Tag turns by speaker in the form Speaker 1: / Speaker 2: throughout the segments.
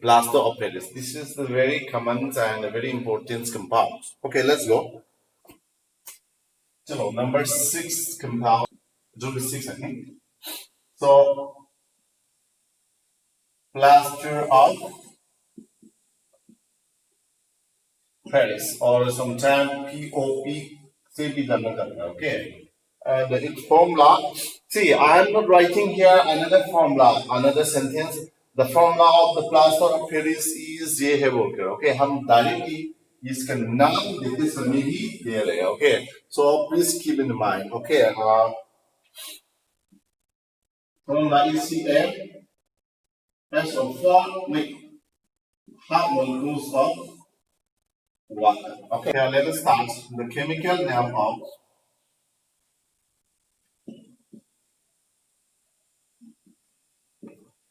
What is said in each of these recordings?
Speaker 1: plaster of Paris. This is the very common and a very important compound. Okay, let's go. So number 6 compound. It will be 6, I think. So plaster of Paris, or sometimes POP, okay. And its formula. See, I am not writing here another formula, another sentence. The formula of the plaster of Paris is ये है बोलकर, okay. हम directly इसका नाम देते समय ही दे रहे हैं, okay. So please keep in mind, okay. Formula is CaS04 with half molecules of water. Okay, now let us start. The chemical name of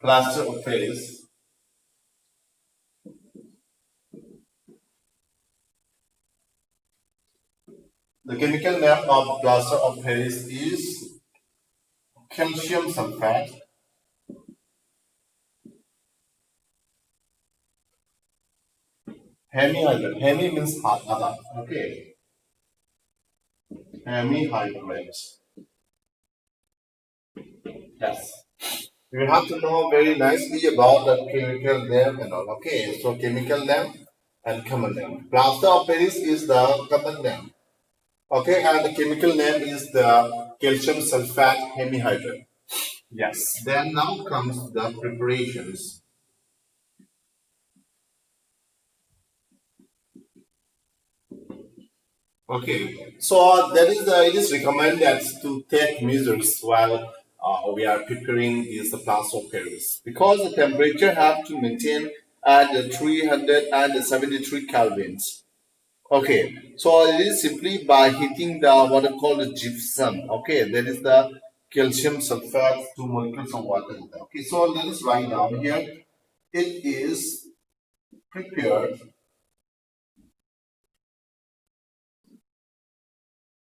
Speaker 1: plaster of Paris. The chemical name of plaster of Paris is calcium sulfate. Hemihydrate. Hemi means other. Okay. Hemihydrate. Yes. You have to know very nicely about the chemical name and all. Okay. So chemical name and common name. Plaster of Paris is the common name. Okay, and the chemical name is the calcium sulfate hemihydrate. Yes. Then now comes the preparations. Okay, so it is recommended to take measures while we are preparing this plaster of Paris, because the temperature have to maintain at 373 kelvins. Okay, so it is simply by heating the what are called the gypsum. Okay, that is the calcium sulfate, 2 molecules of water. Okay, so let us write down here. It is prepared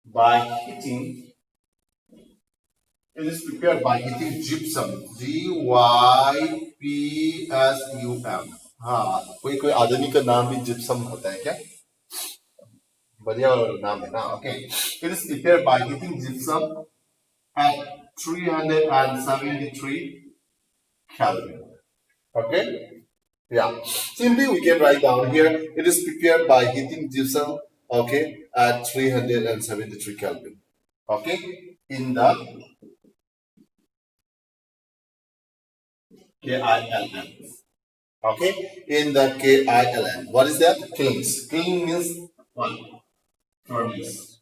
Speaker 1: by heating. It is prepared by heating gypsum. GYPSUM. हाँ, कोई आदमी का नाम भी gypsum होता है क्या? बढ़िया नाम है ना. Okay. It is prepared by heating gypsum at 373 Kelvin. Okay? Yeah. Simply we can write down here. It is prepared by heating gypsum, okay, at 373 Kelvin. Okay? In the KILN. Okay? In the KILN. What is that? Kilns. Kiln means what? Furnace.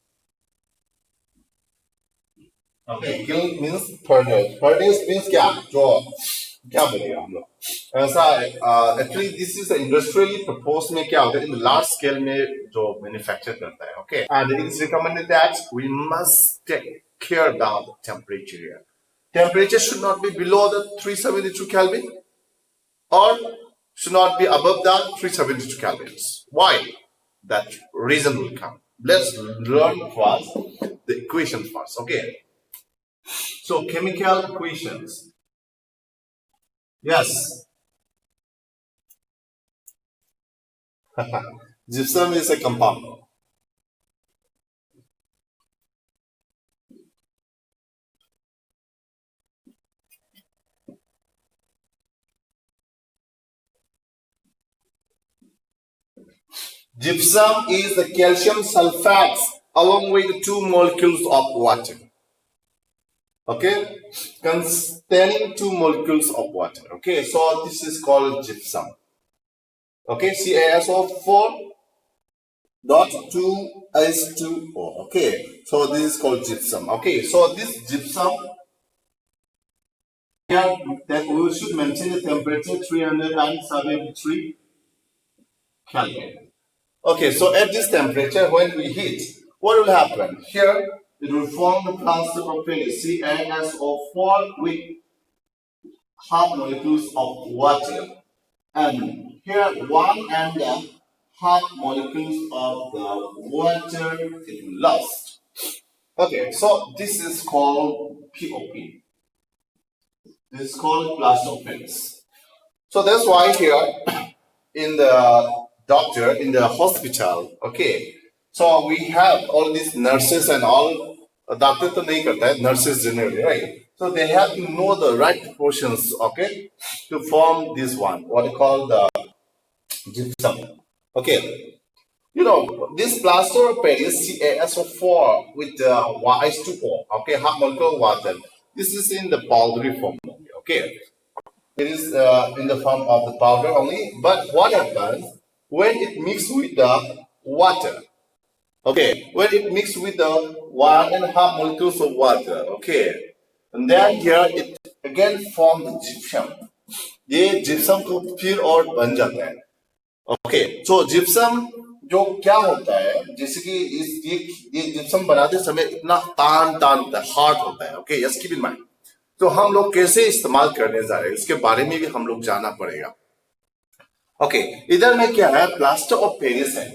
Speaker 1: Okay, kiln means furnace. Furnace means क्या? जो क्या बोलेगा हम लोग? ऐसा actually this is industrially proposed में क्या होता है? In the large scale में जो manufacture करता है, okay? And it is recommended that we must take care about the temperature here. Temperature should not be below the 372 Kelvin, or should not be above the 372 Kelvins. Why? That reason will come. Let's learn first the equations first, okay? So chemical equations. Yes. Gypsum is a compound. Gypsum is the calcium sulfates along with the 2 molecules of water. Okay, containing 2 molecules of water. Okay, so this is called gypsum. Okay, CaSO4.2H2O. Okay, so this is called gypsum. Okay, so this gypsum here, that we should maintain the temperature 373 Kelvin. Okay, so at this temperature, when we heat, what will happen? Here, it will form the plaster of Paris, CaSO4 with half molecules of water. And here, 1 and the half molecules of the water it will lost. Okay, so this is called POP. This is called plaster of Paris. So that's why here in the doctor in the hospital, okay. So we have all these nurses and all. Doctor to nahi karta hai, nurses generally, right? So they have to know the right proportions, okay, to form this one, what they call the gypsum. Okay, you know, this plaster of Paris CaSO4 with the H2O, okay, half molecule water. This is in the powdery form, okay. It is in the form of the powder only. But what happens when it mixes with the water? Okay, when it mixes with the 1.5 molecules of water, okay, and then here it again forms the gypsum. ये gypsum को फिर और बन जाता है. Okay, सो gypsum जो क्या होता है, जैसे कि ये जिप्सम बनाते समय इतना तान तान होता है, हार्ड होता है. Okay, yes keep in mind. तो हम लोग कैसे इस्तेमाल करने जा रहे हैं इसके बारे में भी हम लोग जानना पड़ेगा. ओके, इधर में क्या है, प्लास्टर ऑफ पेरिस है.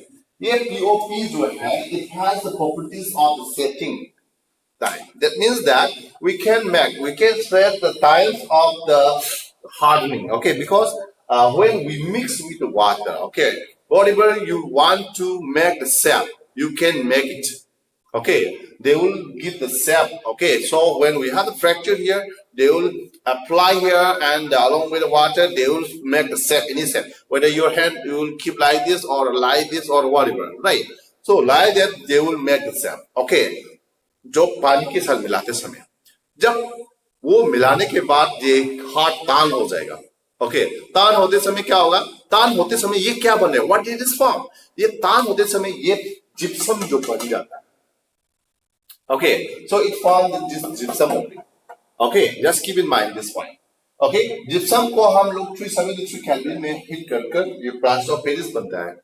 Speaker 1: ये पीओपी जो है, it has the properties of setting time. That means that we can set the times of the hardening. Okay, because when we mix with the water, okay, whatever you want to make the sap, you can make it. Okay, they will give the sap. Okay, so when we have the fracture here, they will apply here, and along with the water, they will make the sap, any sap. Whether your hand you will keep like this or like this or whatever, right? So like that, they will make the sap. Okay. जो पानी के साथ मिलाते समय, जब वो मिलाने के बाद ये हार्ड तान हो जाएगा. ओके, तान होते समय क्या होगा, तान होते समय ये क्या बन रहा है, व्हाट इज दिस फॉर्म, ये तान होते समय ये जिप्सम जो बन जाता है. Okay, so it form this gypsum only. Okay, just keep in mind this point. Okay, gypsum को हम लोग 373 केल्विन में हीट कर ये प्लास्टर ऑफ पेरिस बनता है.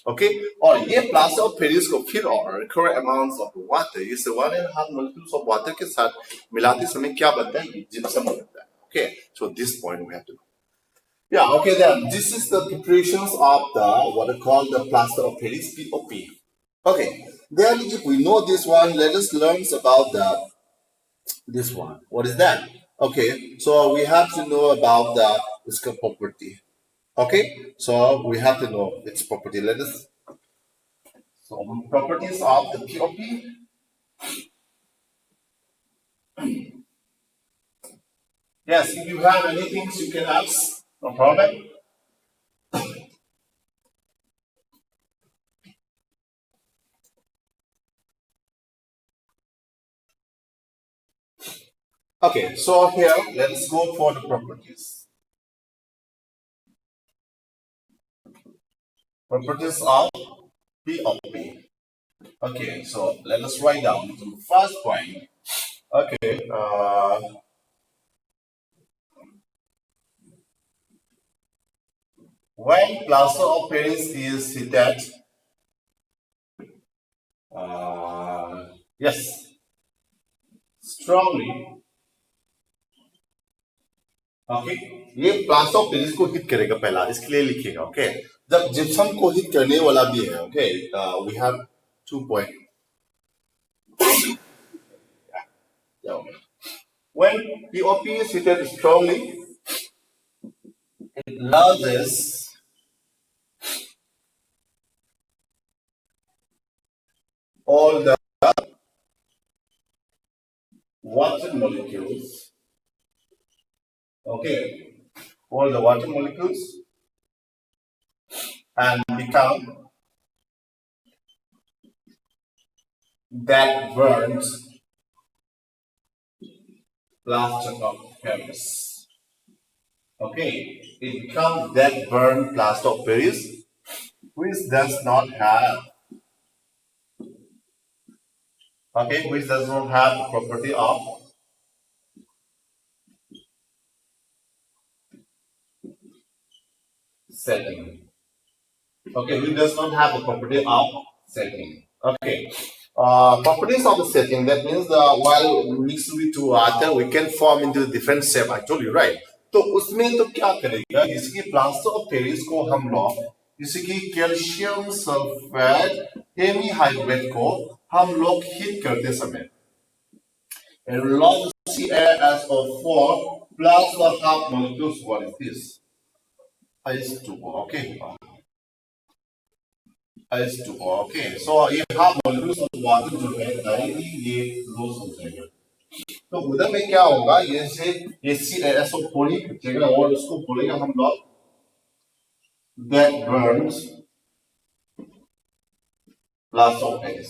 Speaker 1: ओके, और ये प्लास्टर ऑफ पेरिस को फिर और रिक्वायर्ड अमाउंट्स ऑफ वाटर, इस 1.5 molecules ऑफ वाटर के साथ मिलाते समय क्या बनता है, ये जिप्सम बनता है. Okay, so this point we have to. Yeah, okay, then this is the preparations of the what I call the plaster of Paris, POP. Okay, then if we know this one, let us learn about this one. What is that? Okay, so we have to know about the its property. Okay, so we have to know its property. Let us. So properties of the POP. Yes, if you have anything, you can ask. No problem. Okay, so here let us go for the properties. Properties of POP. Okay, so let us write down the first point. Okay, when plaster of Paris is heated, yes, strongly. Okay, ये plaster of Paris को hit करेगा पहला, इसके लिए लिखिएगा. Okay, जब gypsum को hit करने वाला भी है. Okay, we have 2 point. When POP is heated strongly, it loses all the water molecules. Okay, all the water molecules and become that burns plaster of Paris. Okay, it becomes that burn plaster of Paris, which does not have. Okay, which does not have the property of setting. Okay, which does not have the property of setting. Okay, properties of the setting, that means while mixed with water we can form into different shape. I told you, right? तो उसमें तो क्या करेगा, जैसे कि plaster of Paris को हम लोग, जैसे कि कैल्शियम सल्फेट हेमीहाइड्रेट को हम लोग हीट करते समय log CaSO4 plus the half molecules. What is this? H2O. Okay. H2O. Okay. So ये half molecules of water जो है डायरेक्टली ये लॉस हो जाएगा। तो उधर में क्या होगा, ये से ये SO4 जगह और उसको बोलेंगे हम लोग that burns plaster of Paris।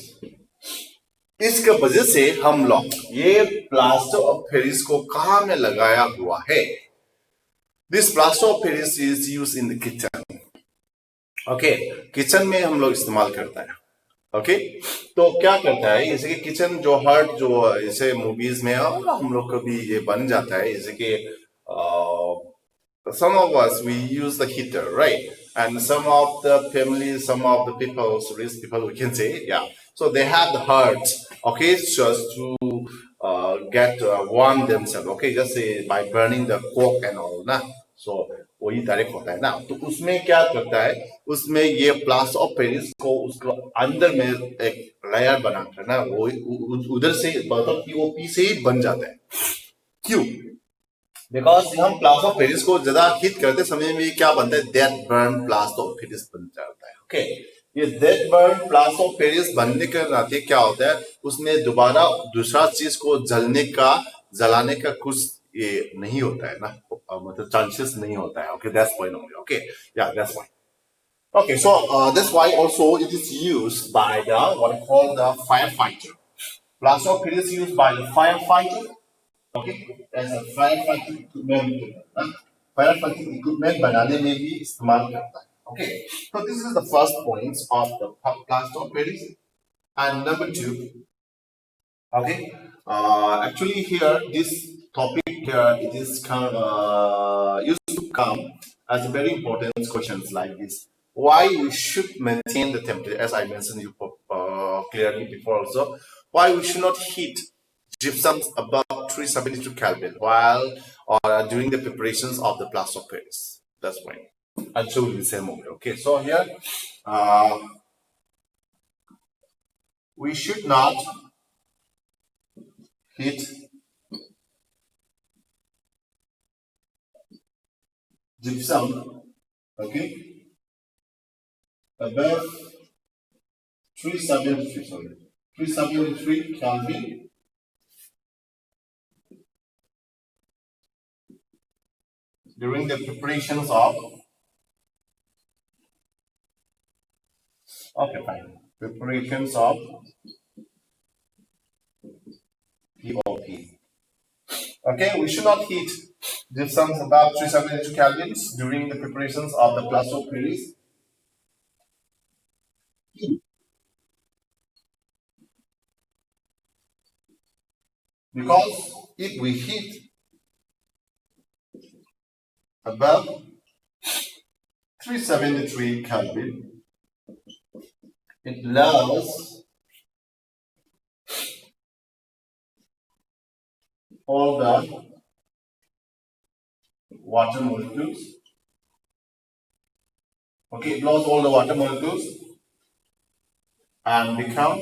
Speaker 1: इसके वजह से हम लोग ये प्लास्टर ऑफ पेरिस को कहाँ में लगाया हुआ है। This plaster of Paris is use in the kitchen. Okay, kitchen में हम लोग इस्तेमाल करता है। ओके, तो क्या करता है, जैसे कि किचन जो हर्ट जो जैसे मूवीज में हम लोग को भी ये बन जाता है, जैसे कि some of us we use the heater, right? And some of the families, some of the people, rich people, we can say, yeah. So they have the heart, okay, just to get warm themselves, okay, just say by burning the coke and all, ना. So वही direct होता है ना। तो उसमें क्या करता है, उसमें ये प्लास्टर ऑफ पेरिस को उसको अंदर में एक लेयर बनाकर ना, वो उधर से मतलब पीओपी से ही बन जाता है। क्यों? बिकॉज हम प्लास्टर ऑफ पेरिस को ज्यादा हीट करते समय में क्या बनता है, death burn plaster of Paris बन जाता है। ओके, ये death burn plaster of Paris बनने के नाते क्या होता है, उसमें दोबारा दूसरा चीज को जलाने का कुछ ये नहीं होता है ना, मतलब चांसेस नहीं होता है। Okay, that's why only. Okay, yeah that's why. Okay, so that's why also it is used by the what I call the firefighter. Plaster of Paris is used by the firefighter. Okay, as a firefighting equipment, firefighting equipment बनाने में भी इस्तेमाल करता है। Okay, so this is the first point of the plaster of Paris, and number two. Okay, actually here this topic here it is used to come as a very important questions like this. Why we should maintain the temperature, as I mentioned you clearly before also. Why we should not heat gypsum above 372 Kelvin while or during the preparations of the plaster of Paris. That's why. I'll show you the same way. Okay, so here we should not heat gypsum, okay, above 373 Kelvin during the preparations of, okay fine, preparations of POP. Okay, we should not heat gypsum above 372 Kelvins during the preparations of the plaster of Paris. Because if we heat above 373 Kelvin, it lowers all the water molecules. Okay, it lost all the water molecules and become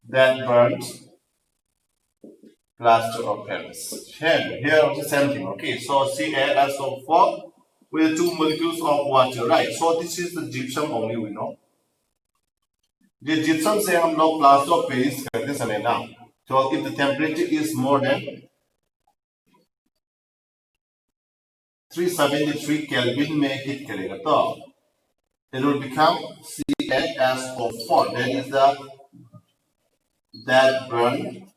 Speaker 1: that burnt plaster of Paris. Here also same thing. Okay, so CaSO4 with 2 molecules of water, right? So this is the gypsum only we know. ये gypsum से हम लोग plaster of Paris करते समय ना, so if the temperature is more than 373 Kelvin में heat करेगा तो it will become CaSO4. That is that burn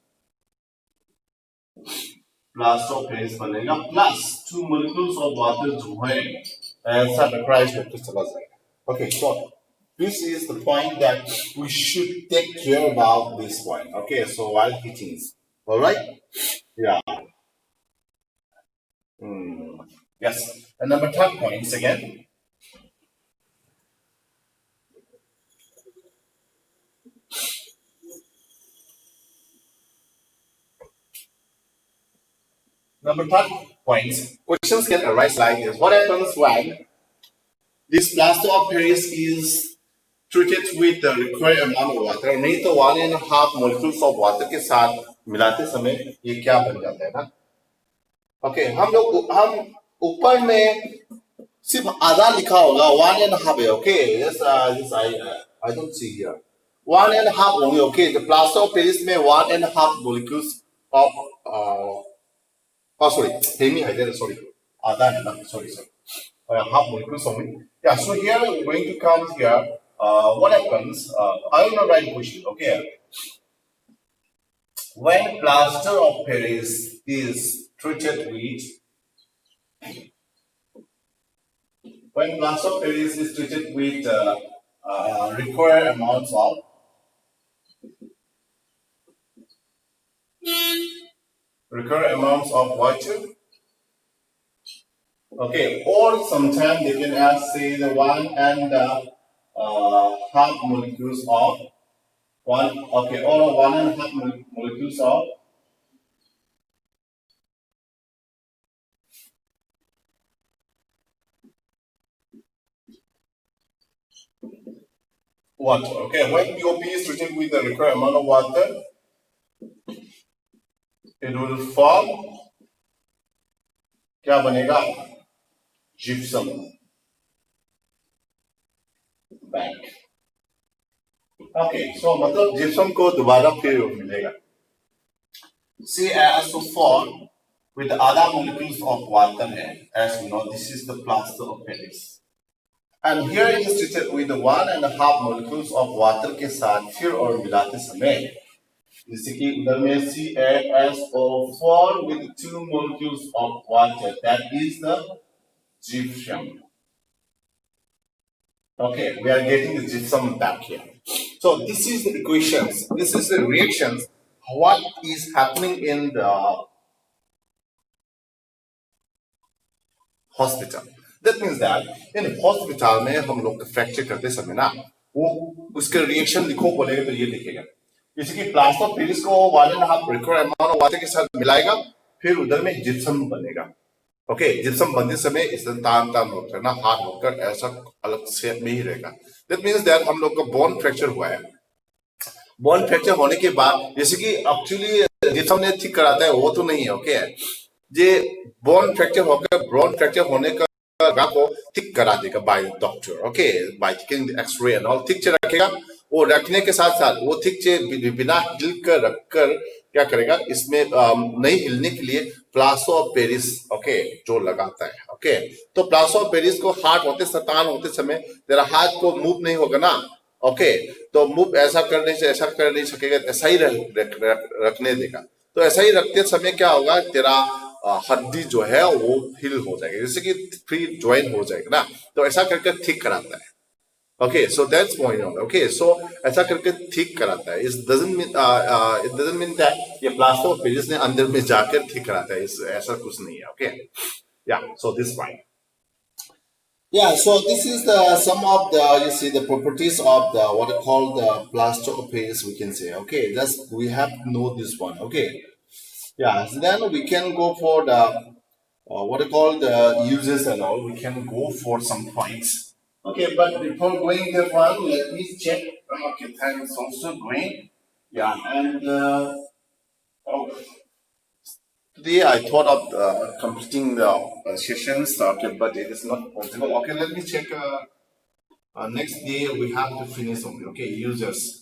Speaker 1: plaster of Paris बनेगा plus 2 molecules of water जो है ऐसा vaporize होकर चला जाएगा। Okay, so this is the point that we should take care about this point. Okay, so while heating, all right? Yeah. Yes. And number 10 points again. Number 10 points. Questions can arise like this. What happens when this plaster of Paris is treated with the required amount of water, नहीं तो 1.5 molecules of water के साथ मिलाते समय ये क्या बन जाता है ना, ओके हम ऊपर में सिर्फ आधा लिखा होगा 1.5 है okay yes yes I don't see here 1.5 only okay the plaster of Paris में 1.5 molecules of oh sorry Amy I did sorry आधा है ना sorry half molecules only yeah so here we're going to come here what happens I will not write the question okay when plaster of Paris is treated with when plaster of Paris is treated with required amounts of water. Okay, or sometimes they can add say the 1.5 molecules of one. Okay, or 1.5 molecules of water. Okay, when POP is treated with the required amount of water, it will form क्या बनेगा gypsum bank. Okay, so मतलब gypsum को दोबारा फिर मिलेगा. See as to form with the other molecules of water, as you know, this is the plaster of Paris. And here it is treated with the 1.5 molecules of water के साथ फिर और मिलाते समय जैसे कि उधर में CaSO4 with 2 molecules of water, that is the gypsum. Okay, we are getting the gypsum back here. So this is the equations, this is the reactions, what is happening in the hospital. That means that in hospital में हम लोग fracture करते समय ना वो उसका reaction लिखो बोलेगा तो ये लिखेगा जैसे कि प्लास्टर ऑफ पेरिस को 1.5 रिक्वायर्ड अमाउंट ऑफ वाटर के साथ मिलाएगा फिर उधर में जिप्सम बनेगा ओके जिप्सम बनते समय इस तान तान होकर ना हार्ड होकर ऐसा अलग शेप में ही रहेगा दैट मीन्स दैट हम लोग का बोन फ्रैक्चर हुआ है बोन फ्रैक्चर होने के बाद जैसे कि एक्चुअली जिप्सम ने ठीक कराता है वो तो नहीं है ओके ये बोन फ्रैक्चर होने का को ठीक करा देगा by doctor okay by taking the x-ray and all ठीक से रखेगा वो रखने के साथ साथ वो ठीक से बिना हिल कर रखकर क्या करेगा इसमें नहीं हिलने के लिए प्लास्टर ऑफ पेरिस ओके जो लगाता है ओके तो प्लास्टर ऑफ पेरिस को हाथ होते समय तेरा हाथ को मूव नहीं होगा ना ओके तो मूव ऐसा कर नहीं सकेगा ऐसा ही रखने देगा तो ऐसा ही रखते समय क्या होगा तेरा हड्डी जो है वो हिल हो जाएगी जैसे कि फ्री ज्वाइन हो जाएगा ना तो ऐसा करके ठीक कराता है okay so that's going on okay so ऐसा करके ठीक कराता है इट डजंट मीन दैट ये प्लास्टर ऑफ पेरिस ने अंदर में जाकर ठीक कराता है ऐसा कुछ नहीं है ओके या so this fine Yeah, so this is the some of the you see the properties of the what I call the plaster of Paris we can say okay just we have to know this one okay yeah so then we can go for the what I call the uses and all we can go for some points okay but before going that one let me check okay time is also going yeah and oh, today I thought of completing the sessions okay but it is not possible okay let me check next day we have to finish only okay users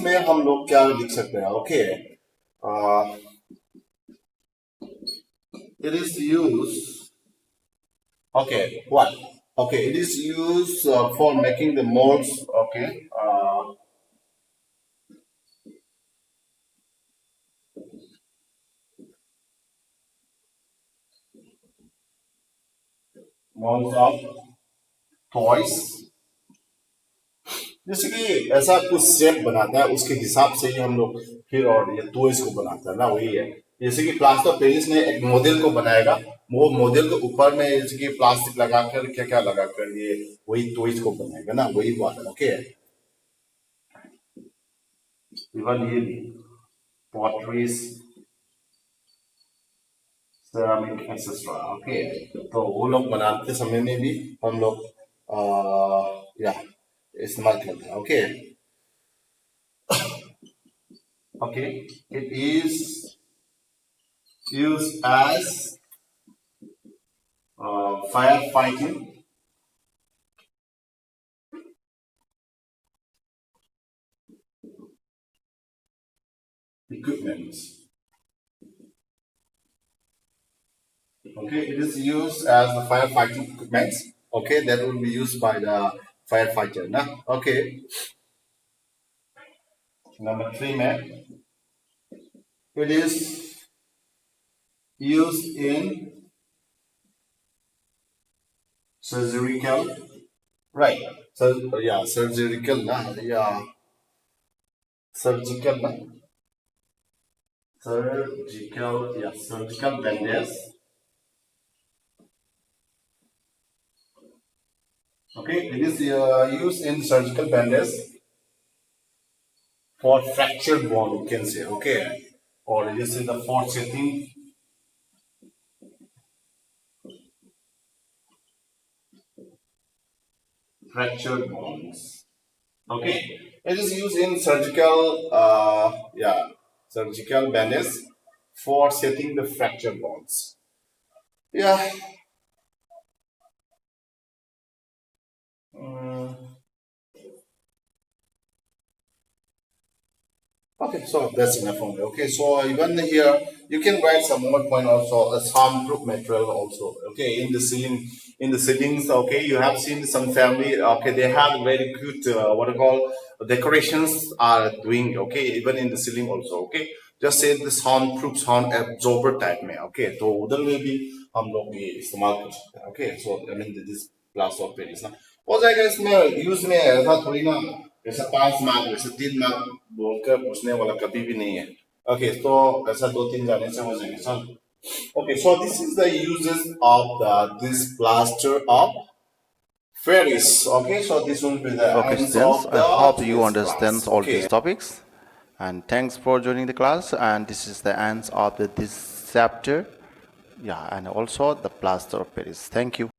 Speaker 1: में हम लोग क्या लिख सकते हैं okay it is used okay what okay it is used for making the molds okay molds of toys जैसे कि ऐसा कुछ शेप बनाता है उसके हिसाब से ही हम लोग फिर और ये टॉयज को बनाता है ना वही है जैसे कि प्लास्टर ऑफ पेरिस ने एक मॉडल को बनाएगा वो मॉडल के ऊपर में जैसे कि प्लास्टिक लगाकर क्या क्या लगाकर ये वही टॉयज को बनाएगा ना वही बात है ओके इवन ये पॉटरीज सेरामिक एक्सेसरी ओके तो वो लोग बनाते समय में भी हम लोग या इस्तेमाल करते हैं okay okay it is used as firefighting equipment. Okay, it is used as the firefighting equipment. Okay, that will be used by the firefighter. Nah? Okay, number three, man. It is used in surgical. Right. So yeah, surgical. Nah? Yeah, surgical. Nah? Surgical. Yeah, surgical bandage. Okay, it is used in surgical bandage for fractured bone, you can say, okay, or it is in the for setting fractured bones. Okay, it is used in surgical, yeah, surgical bandage for setting the fractured bones. Yeah. Mm, okay, so that's enough for me. Okay, so even here you can write some more point also, a soundproof material also. Okay, in the ceilings. Okay, you have seen some family. Okay, they have very good what I call decorations are doing. Okay, even in the ceiling also. Okay, just say the soundproof sound absorber type में. Okay, तो उधर में भी हम लोग ये इस्तेमाल कर सकते हैं. Okay, so I mean this plaster of Paris ना हो जाएगा इसमें यूज में ऐसा थोड़ी ना ऐसा 5 मार्क ऐसा 3 मार्क बोलकर पूछने वाला कभी भी नहीं है. ओके तो ऐसा 2-3 जाने से हो जाएगा चल. Okay, so this is the uses of this plaster of Paris. Okay, so this will be the
Speaker 2: Okay,
Speaker 1: ends
Speaker 2: students,
Speaker 1: of
Speaker 2: I
Speaker 1: the
Speaker 2: hope you
Speaker 1: today's
Speaker 2: understand
Speaker 1: class.
Speaker 2: all
Speaker 1: Okay.
Speaker 2: these topics. And thanks for joining the class. And this is the end of this chapter. Yeah, and also the plaster of Paris. Thank you.